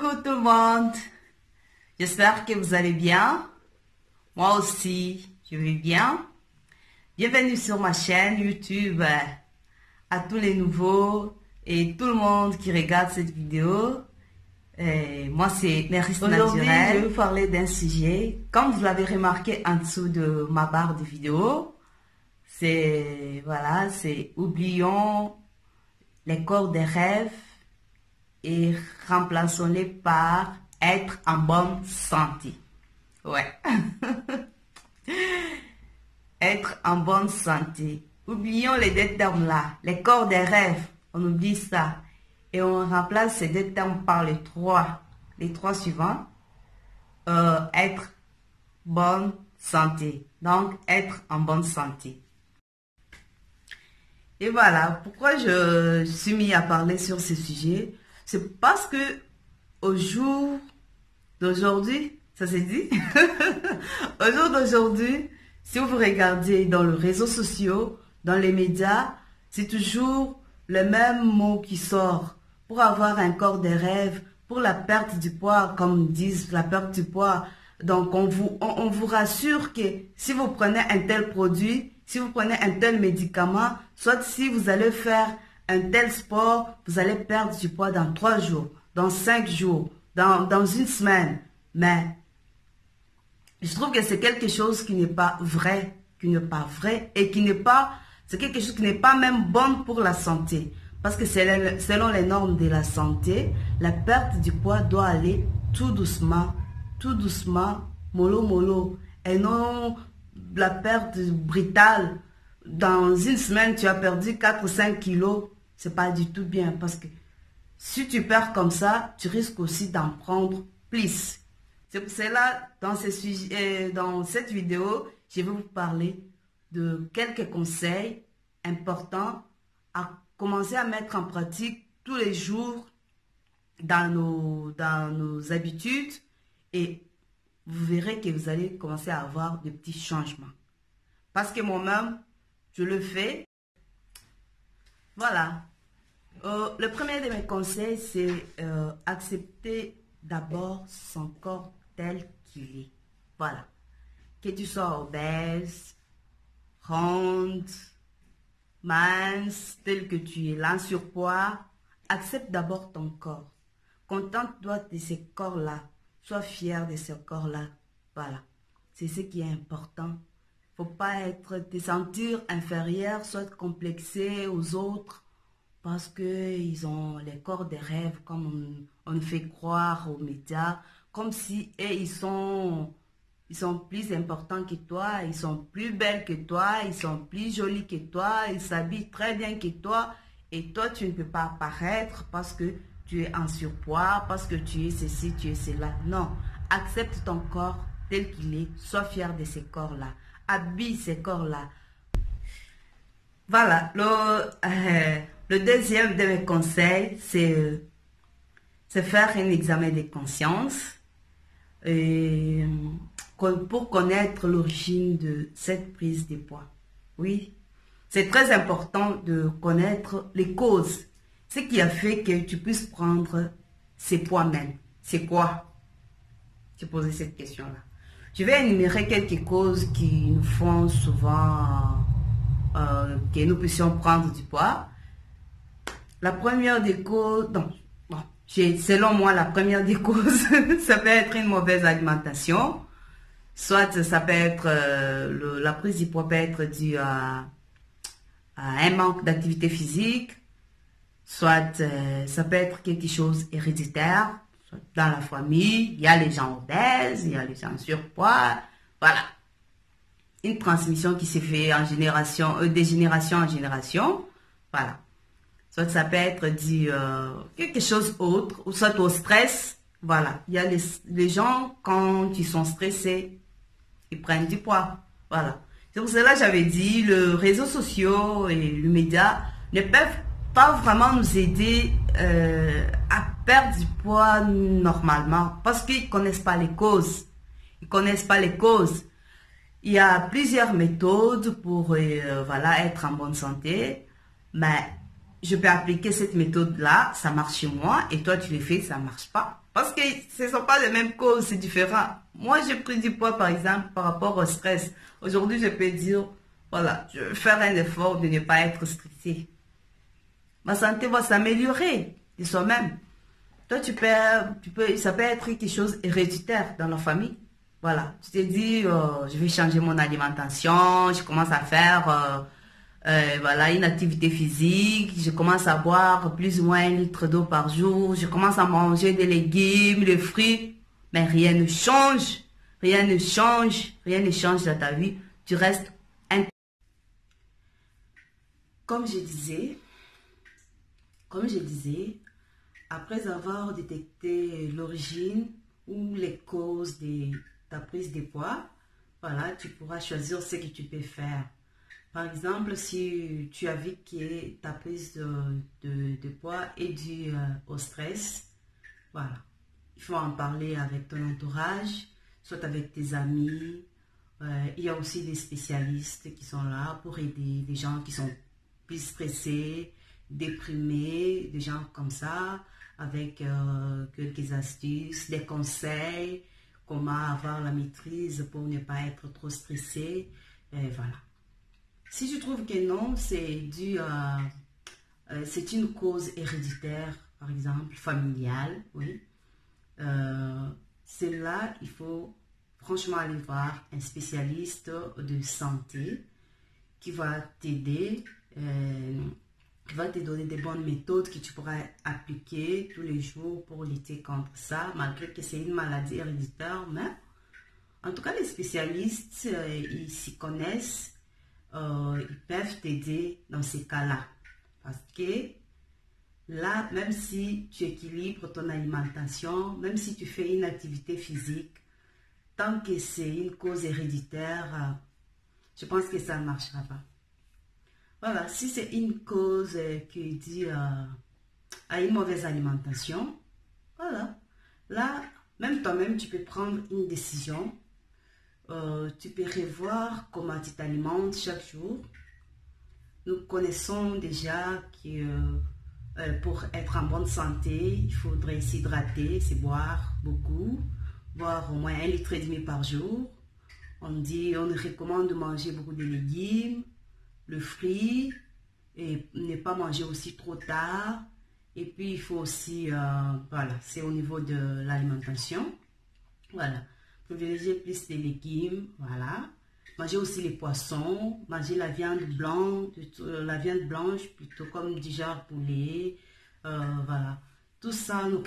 Coucou tout le monde, j'espère que vous allez bien. Moi aussi, je vais bien. Bienvenue sur ma chaîne YouTube à tous les nouveaux et tout le monde qui regarde cette vidéo. Moi, c'est Nerys Naturel. Aujourd'hui, je vais vous parler d'un sujet. Comme vous l'avez remarqué en dessous de ma barre de vidéo, c'est oublions les corps des rêves et remplaçons-les par être en bonne santé. Ouais. Être en bonne santé. Oublions les deux termes-là. Les corps des rêves, on oublie ça. Et on remplace ces deux termes par les trois suivants. Être bonne santé. Donc, être en bonne santé. Et voilà, pourquoi je suis mis à parler sur ce sujet. C'est parce que au jour d'aujourd'hui, ça s'est dit, au jour d'aujourd'hui, si vous regardez dans les réseaux sociaux, dans les médias, c'est toujours le même mot qui sort. Pour avoir un corps de rêve, pour la perte du poids, comme disent la perte du poids. Donc on vous rassure que si vous prenez un tel produit, si vous prenez un tel médicament, soit si vous allez faire un tel sport, vous allez perdre du poids dans 3 jours, dans 5 jours, dans une semaine. Mais je trouve que c'est quelque chose qui n'est pas vrai, et c'est quelque chose qui n'est pas même bon pour la santé. Parce que selon les normes de la santé, la perte du poids doit aller tout doucement, mollo mollo, et non la perte brutale. Dans une semaine, tu as perdu 4 ou 5 kilos, c'est pas du tout bien, parce que si tu perds comme ça, tu risques aussi d'en prendre plus. C'est pour cela, dans cette vidéo, je vais vous parler de quelques conseils importants à commencer à mettre en pratique tous les jours dans nos habitudes, et vous verrez que vous allez commencer à avoir de petits changements. Parce que moi-même, je le fais. Voilà. Le premier de mes conseils, c'est accepter d'abord son corps tel qu'il est. Voilà. Que tu sois obèse, ronde, mince, tel que tu es là, surpoids, accepte d'abord ton corps. Contente-toi de ce corps-là. Sois fier de ce corps-là. Voilà. C'est ce qui est important. Faut pas te sentir inférieur, soit complexé aux autres, parce qu'ils ont les corps des rêves, comme on fait croire aux médias, comme si ils sont plus importants que toi, ils sont plus belles que toi, ils sont plus jolis que toi, ils s'habillent très bien que toi, et toi tu ne peux pas apparaître parce que tu es en surpoids, parce que tu es ceci, tu es cela. Non, accepte ton corps tel qu'il est, sois fier de ce corps-là, habille ce corps-là. Voilà, le deuxième de mes conseils, c'est faire un examen de conscience pour connaître l'origine de cette prise de poids. Oui, c'est très important de connaître les causes. Ce qui a fait que tu puisses prendre ces poids même. C'est quoi? Tu posais cette question-là. Je vais énumérer quelques causes qui nous font souvent que nous puissions prendre du poids. La première des causes, selon moi, la première des causes, ça peut être une mauvaise alimentation. Soit ça peut être, la prise du poids peut être due à un manque d'activité physique. Soit ça peut être quelque chose héréditaire. Dans la famille, il y a les gens obèses, il y a les gens surpoids. Voilà. Une transmission qui s'est fait en génération, de génération en génération. Voilà. Soit ça peut être dit quelque chose autre, ou soit au stress. Voilà. Il y a les gens, quand ils sont stressés, ils prennent du poids. Voilà. C'est pour cela que j'avais dit, les réseaux sociaux et les médias ne peuvent pas vraiment nous aider à perdre du poids normalement, parce qu'ils ne connaissent pas les causes. Ils connaissent pas les causes. Il y a plusieurs méthodes pour être en bonne santé, mais je peux appliquer cette méthode-là, ça marche chez moi, et toi tu le fais, ça ne marche pas. Parce que ce ne sont pas les mêmes causes, c'est différent. Moi, j'ai pris du poids, par exemple, par rapport au stress. Aujourd'hui, je peux dire, voilà, je vais faire un effort de ne pas être stressé. Ma santé va s'améliorer de soi-même. Toi, ça peut être quelque chose héréditaire dans la famille. Voilà, tu te dis, je vais changer mon alimentation, je commence à faire voilà, une activité physique, je commence à boire plus ou moins 1 litre d'eau par jour, je commence à manger des légumes, des fruits, mais rien ne change, rien ne change, rien ne change dans ta vie, tu restes un... Comme je disais, après avoir détecté l'origine ou les causes de ta prise de poids, voilà, tu pourras choisir ce que tu peux faire. Par exemple, si tu as vu que ta prise de poids est due au stress, voilà, il faut en parler avec ton entourage, soit avec tes amis. Il y a aussi des spécialistes qui sont là pour aider des gens qui sont plus stressés, déprimés, des gens comme ça, avec quelques astuces, des conseils, comment avoir la maîtrise pour ne pas être trop stressé. Et voilà. Si tu trouves que non, c'est dû à... c'est une cause héréditaire, par exemple, familiale, oui. C'est là, il faut franchement aller voir un spécialiste de santé qui va t'aider, qui va te donner des bonnes méthodes que tu pourras appliquer tous les jours pour lutter contre ça, malgré que c'est une maladie héréditaire. Mais en tout cas, les spécialistes, ils s'y connaissent. Ils peuvent t'aider dans ces cas-là. Parce que là, même si tu équilibres ton alimentation, même si tu fais une activité physique, tant que c'est une cause héréditaire, je pense que ça ne marchera pas. Voilà, si c'est une cause qui est due à une mauvaise alimentation, voilà. Là, même toi-même, tu peux prendre une décision. Tu peux revoir comment tu t'alimentes chaque jour. Nous connaissons déjà que pour être en bonne santé, il faudrait s'hydrater, c'est boire beaucoup, boire au moins 1,5 litre par jour. On recommande de manger beaucoup de légumes, le fruit, et ne pas manger aussi trop tard. Et puis il faut aussi, voilà, c'est au niveau de l'alimentation. Voilà. Privilégier plus les légumes, voilà. Manger aussi les poissons, manger la viande blanche, plutôt comme du genre poulet, voilà. Tout ça, nous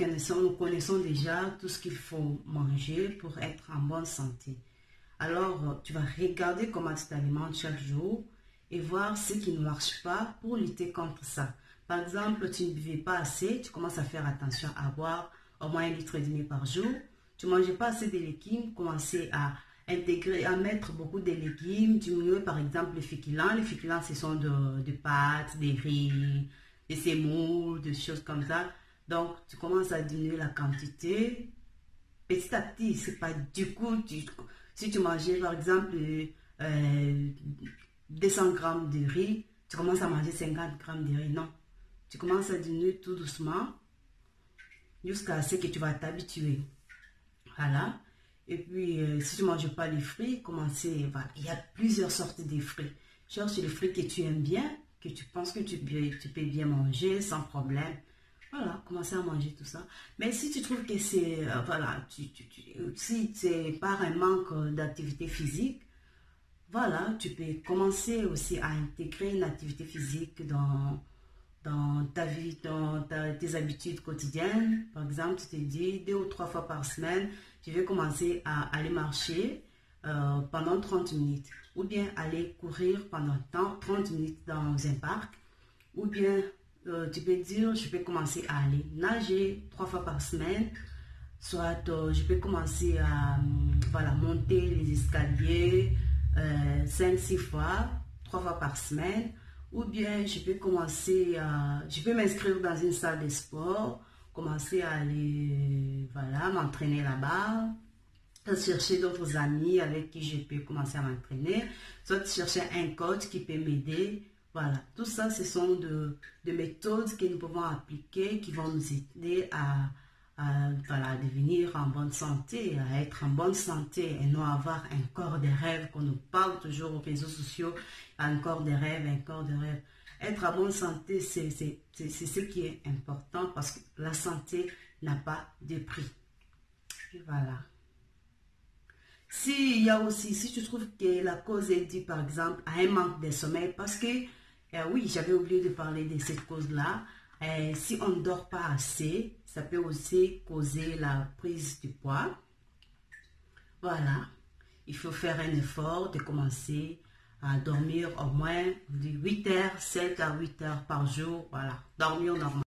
connaissons déjà tout ce qu'il faut manger pour être en bonne santé. Alors, tu vas regarder comment tu t'alimentes chaque jour et voir ce qui ne marche pas pour lutter contre ça. Par exemple, tu ne buvais pas assez, tu commences à faire attention à boire au moins 1,5 litre par jour. Tu ne manges pas assez de légumes, commencer à intégrer, à mettre beaucoup de légumes, diminuer par exemple les féculents. Les féculents, ce sont de pâtes, des riz, des sémoules, des choses comme ça. Donc, tu commences à diminuer la quantité. Petit à petit, c'est pas du coup, si tu mangeais par exemple 200 grammes de riz, tu commences à manger 50 grammes de riz. Non, tu commences à diminuer tout doucement jusqu'à ce que tu vas t'habituer. Voilà. Et puis, si tu ne manges pas les fruits, commencez. Voilà. Il y a plusieurs sortes de fruits. Cherche les fruits que tu aimes bien, que tu penses que tu peux bien manger sans problème. Voilà, commencez à manger tout ça. Mais si tu trouves que c'est, voilà, si c'est par un manque d'activité physique, voilà, tu peux commencer aussi à intégrer une activité physique dans ta vie, dans tes habitudes quotidiennes. Par exemple, tu te dis 2 ou 3 fois par semaine, je vais commencer à aller marcher pendant 30 minutes. Ou bien aller courir pendant 30 minutes dans un parc. Ou bien tu peux dire, je peux commencer à aller nager 3 fois par semaine. Soit je peux commencer à voilà, monter les escaliers 5-6 fois, 3 fois par semaine. Ou bien je peux commencer je peux m'inscrire dans une salle de sport, commencer à aller, voilà, m'entraîner là-bas, chercher d'autres amis avec qui je peux commencer à m'entraîner, soit chercher un coach qui peut m'aider. Voilà, tout ça, ce sont de méthodes que nous pouvons appliquer qui vont nous aider à voilà, devenir en bonne santé, à être en bonne santé et non avoir un corps de rêve qu'on nous parle toujours aux réseaux sociaux, un corps de rêve, un corps de rêve. Être en bonne santé, c'est ce qui est important parce que la santé n'a pas de prix. Et voilà. Si tu trouves que la cause est due, par exemple, à un manque de sommeil, parce que, oui, j'avais oublié de parler de cette cause-là. Si on ne dort pas assez, ça peut aussi causer la prise du poids. Voilà. Il faut faire un effort de commencer à dormir au moins de 8 heures, 7 à 8 heures par jour. Voilà. Dormir normal.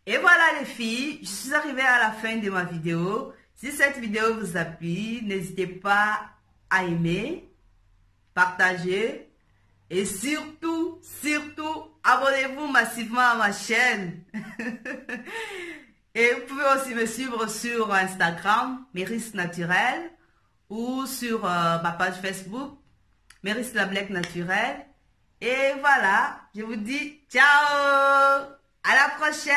Et voilà les filles, je suis arrivée à la fin de ma vidéo. Si cette vidéo vous a plu, n'hésitez pas à aimer, partager et surtout, abonnez-vous massivement à ma chaîne. Et vous pouvez aussi me suivre sur Instagram, Meris Naturel, ou sur ma page Facebook, Meris la Black Naturelle. Et voilà, je vous dis ciao, à la prochaine.